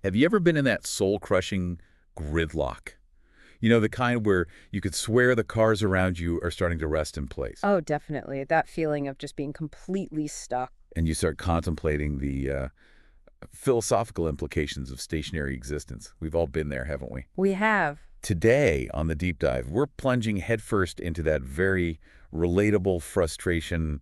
Have you ever been in that soul-crushing gridlock? You know, the kind where you could swear the cars around you are starting to rest in place. Oh, definitely. That feeling of just being completely stuck. And you start contemplating the philosophical implications of stationary existence. We've all been there, haven't we? We have. Today, on the Deep Dive, we're plunging headfirst into that very relatable frustration,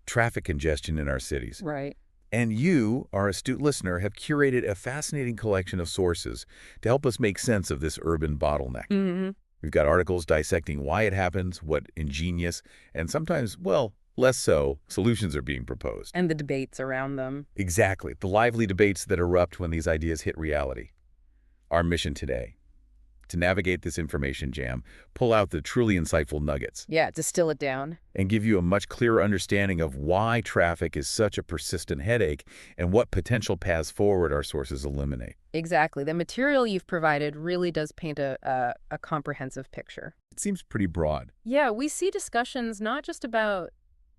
traffic congestion in our cities. Right. And you, our astute listener, have curated a fascinating collection of sources to help us make sense of this urban bottleneck. Mm-hmm. We've got articles dissecting why it happens, what ingenious, and sometimes, well, less so, solutions are being proposed. And the debates around them. Exactly, the lively debates that erupt when these ideas hit reality. Our mission today, to navigate this information jam, pull out the truly insightful nuggets, Yeah, distill it down. and give you a much clearer understanding of why traffic is such a persistent headache and what potential paths forward our sources eliminate. Exactly. The material you've provided really does paint a comprehensive picture. It seems pretty broad. Yeah, we see discussions not just about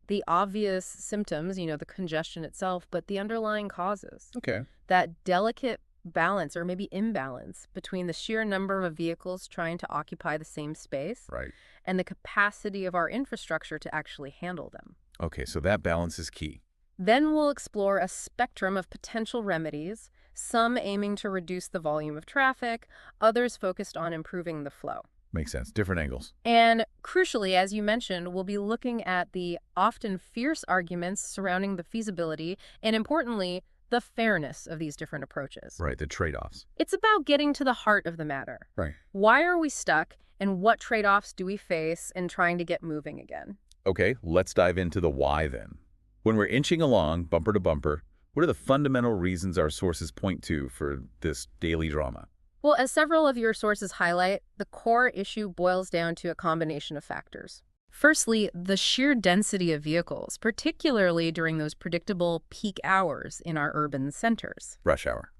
the obvious symptoms, the congestion itself, but the underlying causes. Okay. That delicate balance or maybe imbalance between the sheer number of vehicles trying to occupy the same space Right. and the capacity of our infrastructure to actually handle them. Okay, so that balance is key. Then we'll explore a spectrum of potential remedies, some aiming to reduce the volume of traffic, others focused on improving the flow. Makes sense. Different angles. And crucially, as you mentioned, we'll be looking at the often fierce arguments surrounding the feasibility and, importantly, the fairness of these different approaches. Right, the trade-offs. It's about getting to the heart of the matter. Right. Why are we stuck, and what trade-offs do we face in trying to get moving again? Okay, let's dive into the why then. When we're inching along, bumper to bumper, what are the fundamental reasons our sources point to for this daily drama? Well, as several of your sources highlight, the core issue boils down to a combination of factors. Firstly, the sheer density of vehicles, particularly during those predictable peak hours in our urban centers. Rush hour.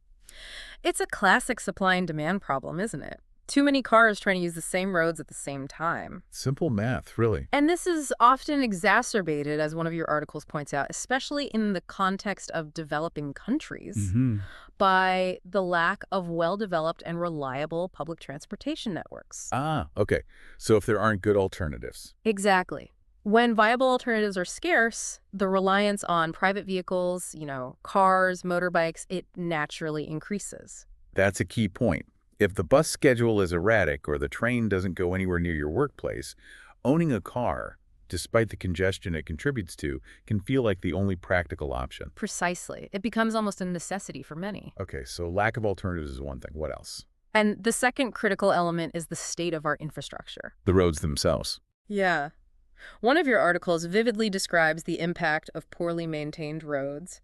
It's a classic supply and demand problem, isn't it? Too many cars trying to use the same roads at the same time. Simple math, really. And this is often exacerbated, as one of your articles points out, especially in the context of developing countries, by the lack of well-developed and reliable public transportation networks. Ah, okay. So if there aren't good alternatives. Exactly. When viable alternatives are scarce, the reliance on private vehicles, cars, motorbikes, it naturally increases. That's a key point. If the bus schedule is erratic or the train doesn't go anywhere near your workplace, owning a car, despite the congestion it contributes to, can feel like the only practical option. Precisely. It becomes almost a necessity for many. Okay, so lack of alternatives is one thing. What else? And the second critical element is the state of our infrastructure. The roads themselves. Yeah. One of your articles vividly describes the impact of poorly maintained roads,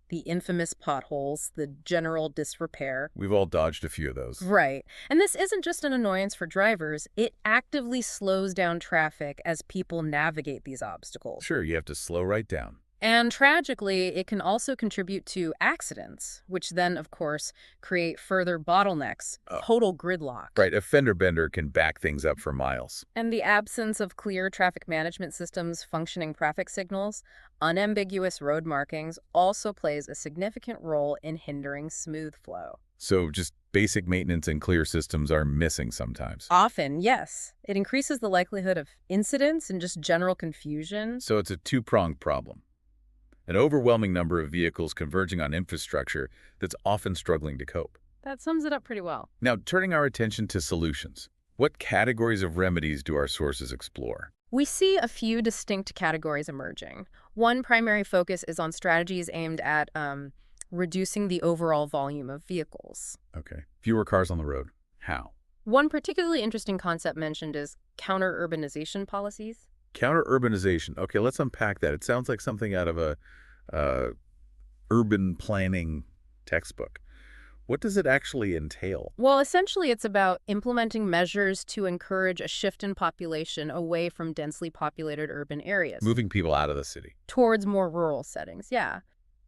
the infamous potholes, the general disrepair. We've all dodged a few of those. Right. And this isn't just an annoyance for drivers. It actively slows down traffic as people navigate these obstacles. Sure, you have to slow right down. And tragically, it can also contribute to accidents, which then, of course, create further bottlenecks, total gridlock. Right, a fender bender can back things up for miles. And the absence of clear traffic management systems, functioning traffic signals, unambiguous road markings also plays a significant role in hindering smooth flow. So just basic maintenance and clear systems are missing sometimes. Often, yes. It increases the likelihood of incidents and just general confusion. So it's a two-pronged problem. An overwhelming number of vehicles converging on infrastructure that's often struggling to cope. That sums it up pretty well. Now, turning our attention to solutions, what categories of remedies do our sources explore? We see a few distinct categories emerging. One primary focus is on strategies aimed at reducing the overall volume of vehicles. Okay. Fewer cars on the road. How? One particularly interesting concept mentioned is counter-urbanization policies. Counter-urbanization. Okay, let's unpack that. It sounds like something out of a urban planning textbook. What does it actually entail? Well, essentially, it's about implementing measures to encourage a shift in population away from densely populated urban areas. Moving people out of the city. Towards more rural settings, yeah.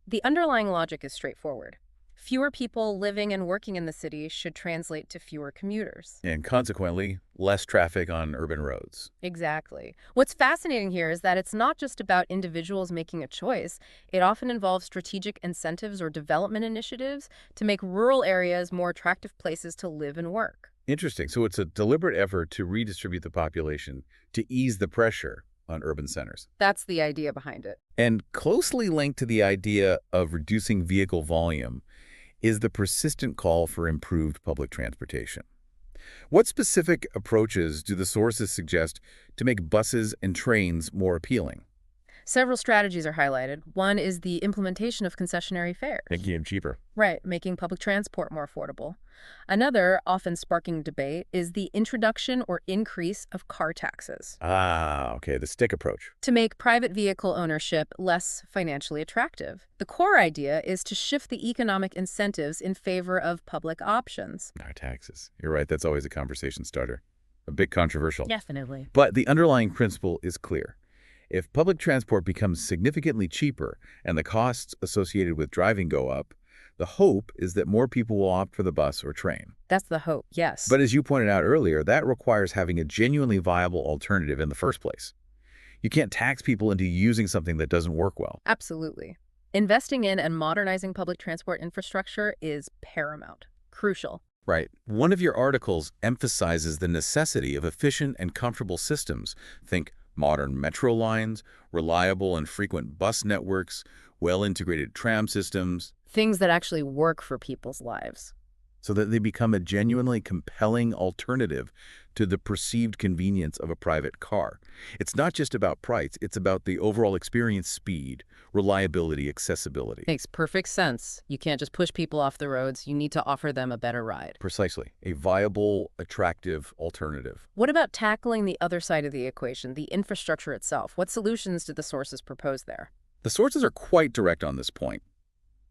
The underlying logic is straightforward. Fewer people living and working in the city should translate to fewer commuters. And consequently, less traffic on urban roads. Exactly. What's fascinating here is that it's not just about individuals making a choice. It often involves strategic incentives or development initiatives to make rural areas more attractive places to live and work. Interesting. So it's a deliberate effort to redistribute the population to ease the pressure on urban centers. That's the idea behind it. And closely linked to the idea of reducing vehicle volume is the persistent call for improved public transportation. What specific approaches do the sources suggest to make buses and trains more appealing? Several strategies are highlighted. One is the implementation of concessionary fares. Making them cheaper. Right, making public transport more affordable. Another, often sparking debate, is the introduction or increase of car taxes Okay, the stick approach. to make private vehicle ownership less financially attractive. The core idea is to shift the economic incentives in favor of public options. Our taxes. You're right, that's always a conversation starter. A bit controversial. Definitely. But the underlying principle is clear. If public transport becomes significantly cheaper and the costs associated with driving go up, the hope is that more people will opt for the bus or train. That's the hope, yes. But as you pointed out earlier, that requires having a genuinely viable alternative in the first place. You can't tax people into using something that doesn't work well. Absolutely. Investing in and modernizing public transport infrastructure is paramount, crucial. Right. One of your articles emphasizes the necessity of efficient and comfortable systems. Think modern metro lines, reliable and frequent bus networks, well-integrated tram systems. Things that actually work for people's lives. So that they become a genuinely compelling alternative to the perceived convenience of a private car. It's not just about price, it's about the overall experience, speed, reliability, accessibility. Makes perfect sense. You can't just push people off the roads. You need to offer them a better ride. Precisely. A viable, attractive alternative. What about tackling the other side of the equation, the infrastructure itself? What solutions did the sources propose there? The sources are quite direct on this point.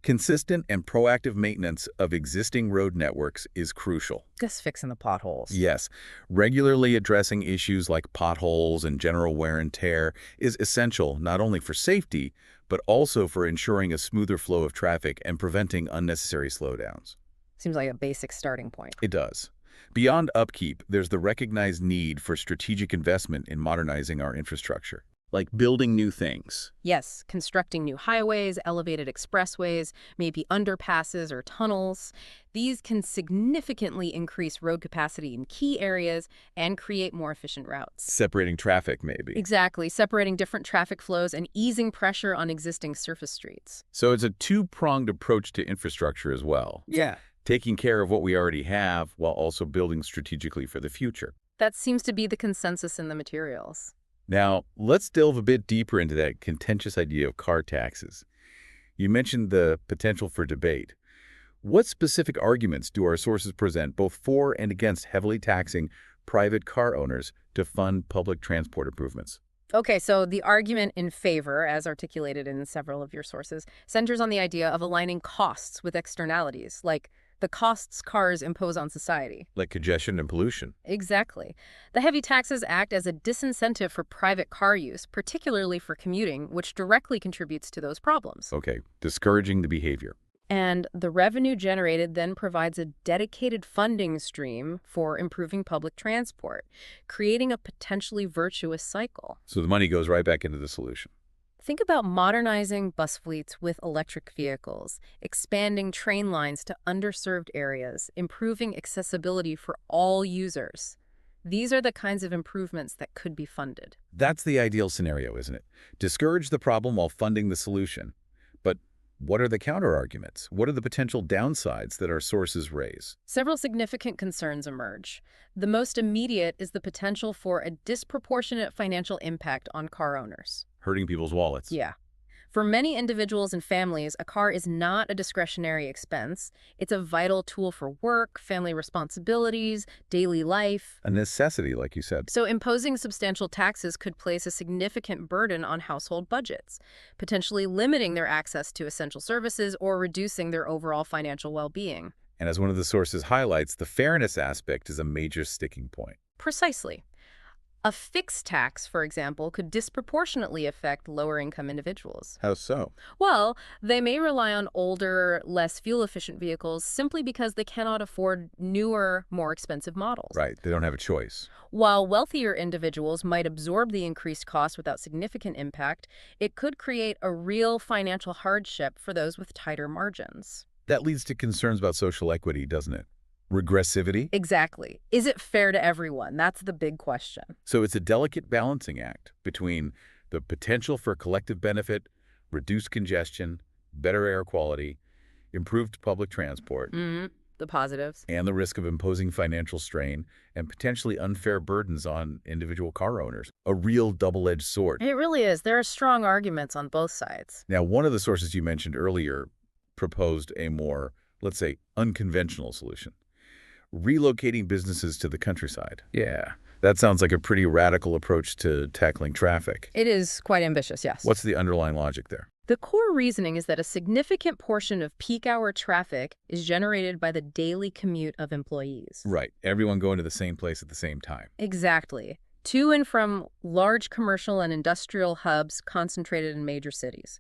Consistent and proactive maintenance of existing road networks is crucial. Just fixing the potholes. Yes, regularly addressing issues like potholes and general wear and tear is essential not only for safety, but also for ensuring a smoother flow of traffic and preventing unnecessary slowdowns. Seems like a basic starting point. It does. Beyond upkeep, there's the recognized need for strategic investment in modernizing our infrastructure, like building new things. Yes, constructing new highways, elevated expressways, maybe underpasses or tunnels. These can significantly increase road capacity in key areas and create more efficient routes. Separating traffic, maybe. Exactly, separating different traffic flows and easing pressure on existing surface streets. So it's a two-pronged approach to infrastructure as well. Yeah. Taking care of what we already have while also building strategically for the future. That seems to be the consensus in the materials. Now, let's delve a bit deeper into that contentious idea of car taxes. You mentioned the potential for debate. What specific arguments do our sources present both for and against heavily taxing private car owners to fund public transport improvements? Okay, so the argument in favor, as articulated in several of your sources, centers on the idea of aligning costs with externalities, like the costs cars impose on society. Like congestion and pollution. Exactly. The heavy taxes act as a disincentive for private car use, particularly for commuting, which directly contributes to those problems. Okay, discouraging the behavior. And the revenue generated then provides a dedicated funding stream for improving public transport, creating a potentially virtuous cycle. So the money goes right back into the solution. Think about modernizing bus fleets with electric vehicles, expanding train lines to underserved areas, improving accessibility for all users. These are the kinds of improvements that could be funded. That's the ideal scenario, isn't it? Discourage the problem while funding the solution. But what are the counterarguments? What are the potential downsides that our sources raise? Several significant concerns emerge. The most immediate is the potential for a disproportionate financial impact on car owners. Hurting people's wallets. Yeah. For many individuals and families, a car is not a discretionary expense. It's a vital tool for work, family responsibilities, daily life. A necessity, like you said. So imposing substantial taxes could place a significant burden on household budgets, potentially limiting their access to essential services or reducing their overall financial well-being. And as one of the sources highlights, the fairness aspect is a major sticking point. Precisely. A fixed tax, for example, could disproportionately affect lower-income individuals. How so? Well, they may rely on older, less fuel-efficient vehicles simply because they cannot afford newer, more expensive models. Right, they don't have a choice. While wealthier individuals might absorb the increased cost without significant impact, it could create a real financial hardship for those with tighter margins. That leads to concerns about social equity, doesn't it? Regressivity? Exactly. Is it fair to everyone? That's the big question. So it's a delicate balancing act between the potential for collective benefit, reduced congestion, better air quality, improved public transport, The positives. and the risk of imposing financial strain and potentially unfair burdens on individual car owners. A real double-edged sword. It really is. There are strong arguments on both sides. Now, one of the sources you mentioned earlier proposed a more, let's say, unconventional solution. Relocating businesses to the countryside. Yeah, that sounds like a pretty radical approach to tackling traffic. It is quite ambitious, yes. What's the underlying logic there? The core reasoning is that a significant portion of peak hour traffic is generated by the daily commute of employees. Right, everyone going to the same place at the same time. Exactly. To and from large commercial and industrial hubs concentrated in major cities.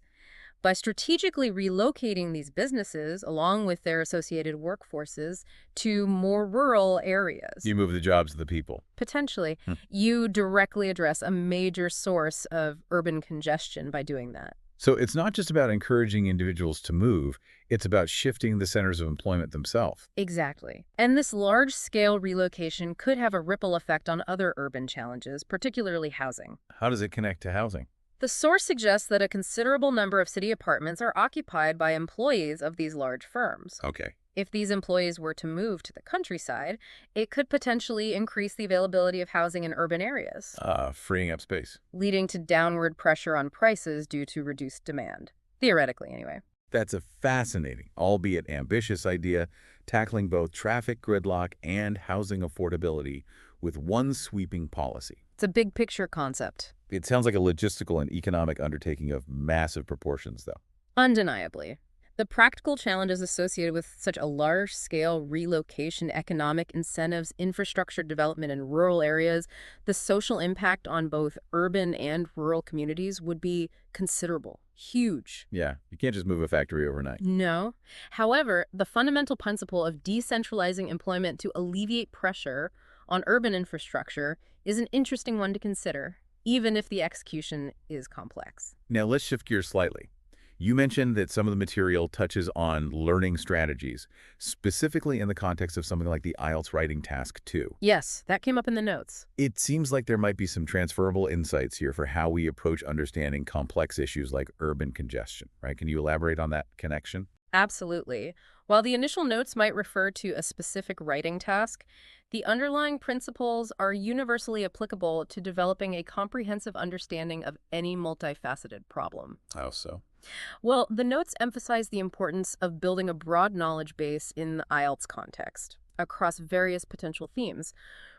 By strategically relocating these businesses, along with their associated workforces, to more rural areas, You move the jobs of the people. potentially, you directly address a major source of urban congestion by doing that. So it's not just about encouraging individuals to move, it's about shifting the centers of employment themselves. Exactly. And this large-scale relocation could have a ripple effect on other urban challenges, particularly housing. How does it connect to housing? The source suggests that a considerable number of city apartments are occupied by employees of these large firms. Okay. If these employees were to move to the countryside, it could potentially increase the availability of housing in urban areas, Freeing up space. leading to downward pressure on prices due to reduced demand. Theoretically, anyway. That's a fascinating, albeit ambitious idea, tackling both traffic gridlock and housing affordability with one sweeping policy. It's a big picture concept. It sounds like a logistical and economic undertaking of massive proportions, though. Undeniably. The practical challenges associated with such a large-scale relocation, economic incentives, infrastructure development in rural areas, the social impact on both urban and rural communities would be considerable, huge. Yeah, you can't just move a factory overnight. No. However, the fundamental principle of decentralizing employment to alleviate pressure on urban infrastructure is an interesting one to consider, even if the execution is complex. Now, let's shift gears slightly. You mentioned that some of the material touches on learning strategies, specifically in the context of something like the IELTS writing task 2. Yes, that came up in the notes. It seems like there might be some transferable insights here for how we approach understanding complex issues like urban congestion, right? Can you elaborate on that connection? Absolutely. While the initial notes might refer to a specific writing task, the underlying principles are universally applicable to developing a comprehensive understanding of any multifaceted problem. How so? Well, the notes emphasize the importance of building a broad knowledge base in the IELTS context across various potential themes.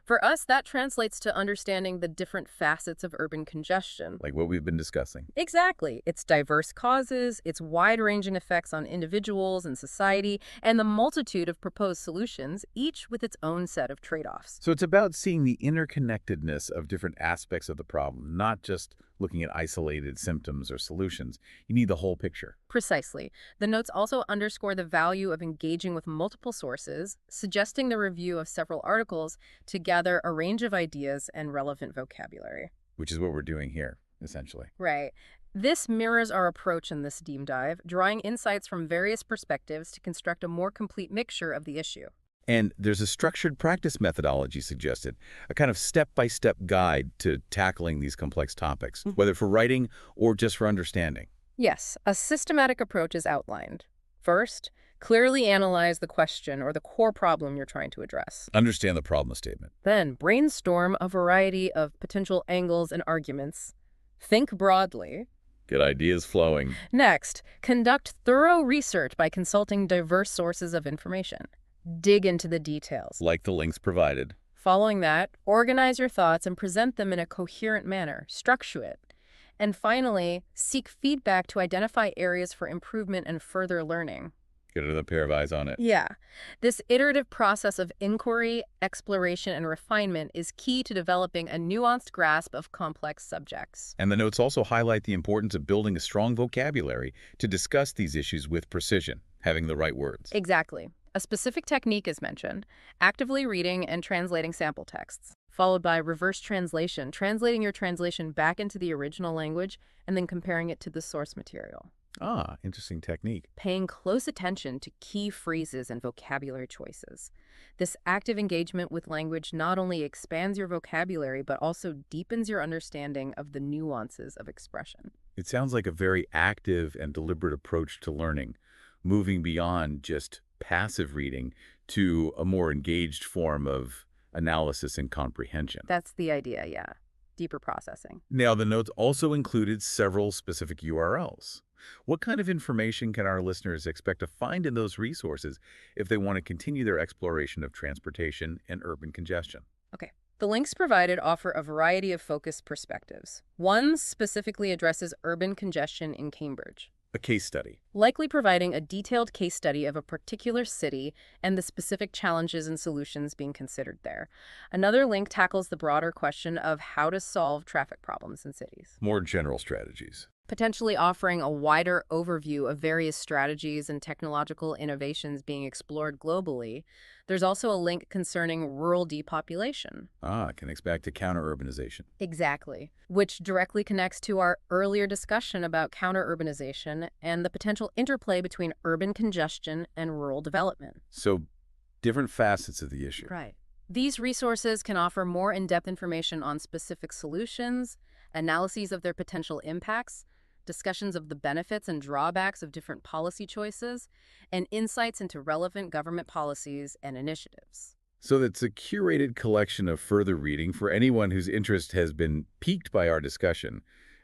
For us, that translates to understanding the different facets of urban congestion. Like what we've been discussing. Exactly. Its diverse causes, its wide-ranging effects on individuals and society, and the multitude of proposed solutions, each with its own set of trade-offs. So it's about seeing the interconnectedness of different aspects of the problem, not just looking at isolated symptoms or solutions. You need the whole picture. Precisely. The notes also underscore the value of engaging with multiple sources, suggesting the review of several articles to gather a range of ideas and relevant vocabulary. Which is what we're doing here, essentially. Right. This mirrors our approach in this deep dive, drawing insights from various perspectives to construct a more complete mixture of the issue. And there's a structured practice methodology suggested, a kind of step-by-step guide to tackling these complex topics, whether for writing or just for understanding. Yes, a systematic approach is outlined. First, clearly analyze the question or the core problem you're trying to address. Understand the problem statement. Then, brainstorm a variety of potential angles and arguments. Think broadly. Get ideas flowing. Next, conduct thorough research by consulting diverse sources of information. Dig into the details. Like the links provided. Following that, organize your thoughts and present them in a coherent manner. Structure it. And finally, seek feedback to identify areas for improvement and further learning. Get another pair of eyes on it. Yeah. This iterative process of inquiry, exploration, and refinement is key to developing a nuanced grasp of complex subjects. And the notes also highlight the importance of building a strong vocabulary to discuss these issues with precision, having the right words. Exactly. A specific technique is mentioned, actively reading and translating sample texts, followed by reverse translation, translating your translation back into the original language and then comparing it to the source material. Ah, interesting technique. Paying close attention to key phrases and vocabulary choices. This active engagement with language not only expands your vocabulary, but also deepens your understanding of the nuances of expression. It sounds like a very active and deliberate approach to learning, moving beyond just passive reading to a more engaged form of analysis and comprehension. That's the idea, yeah. Deeper processing. Now, the notes also included several specific URLs. What kind of information can our listeners expect to find in those resources if they want to continue their exploration of transportation and urban congestion? Okay. The links provided offer a variety of focused perspectives. One specifically addresses urban congestion in Cambridge, A case study. likely providing a detailed case study of a particular city and the specific challenges and solutions being considered there. Another link tackles the broader question of how to solve traffic problems in cities, More general strategies. potentially offering a wider overview of various strategies and technological innovations being explored globally. There's also a link concerning rural depopulation. Ah, connects back to counter-urbanization. Exactly, which directly connects to our earlier discussion about counter-urbanization and the potential interplay between urban congestion and rural development. So, different facets of the issue. Right. These resources can offer more in-depth information on specific solutions, analyses of their potential impacts, discussions of the benefits and drawbacks of different policy choices, and insights into relevant government policies and initiatives. So that's a curated collection of further reading for anyone whose interest has been piqued by our discussion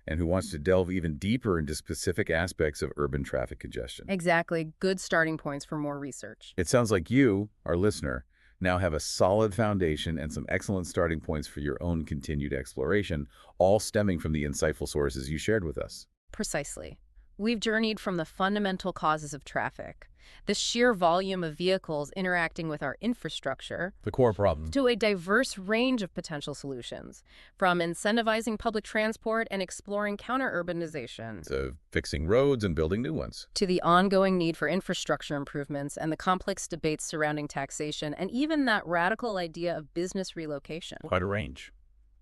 and who wants to delve even deeper into specific aspects of urban traffic congestion. Exactly. Good starting points for more research. It sounds like you, our listener, now have a solid foundation and some excellent starting points for your own continued exploration, all stemming from the insightful sources you shared with us. Precisely. We've journeyed from the fundamental causes of traffic, the sheer volume of vehicles interacting with our infrastructure, The core problem. to a diverse range of potential solutions, from incentivizing public transport and exploring counter-urbanization, To fixing roads and building new ones. to the ongoing need for infrastructure improvements and the complex debates surrounding taxation, and even that radical idea of business relocation. Quite a range.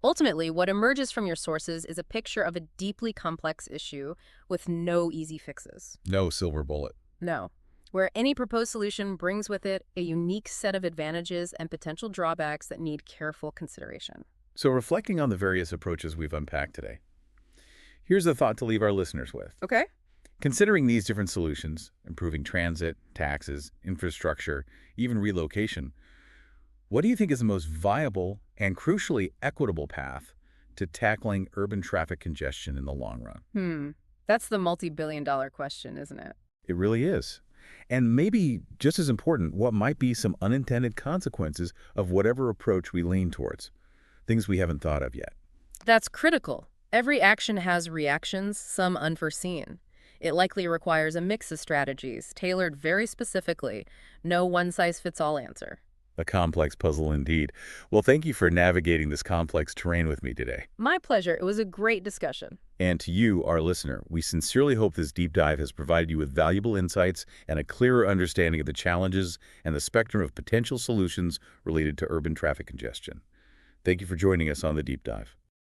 Ultimately, what emerges from your sources is a picture of a deeply complex issue with no easy fixes. No silver bullet. No. Where any proposed solution brings with it a unique set of advantages and potential drawbacks that need careful consideration. So reflecting on the various approaches we've unpacked today, here's a thought to leave our listeners with. Okay. Considering these different solutions, improving transit, taxes, infrastructure, even relocation, what do you think is the most viable and crucially equitable path to tackling urban traffic congestion in the long run? That's the multi-billion-dollar question, isn't it? It really is. And maybe just as important, what might be some unintended consequences of whatever approach we lean towards, things we haven't thought of yet. That's critical. Every action has reactions, some unforeseen. It likely requires a mix of strategies, tailored very specifically. No one-size-fits-all answer. A complex puzzle indeed. Well, thank you for navigating this complex terrain with me today. My pleasure. It was a great discussion. And to you, our listener, we sincerely hope this deep dive has provided you with valuable insights and a clearer understanding of the challenges and the spectrum of potential solutions related to urban traffic congestion. Thank you for joining us on the deep dive.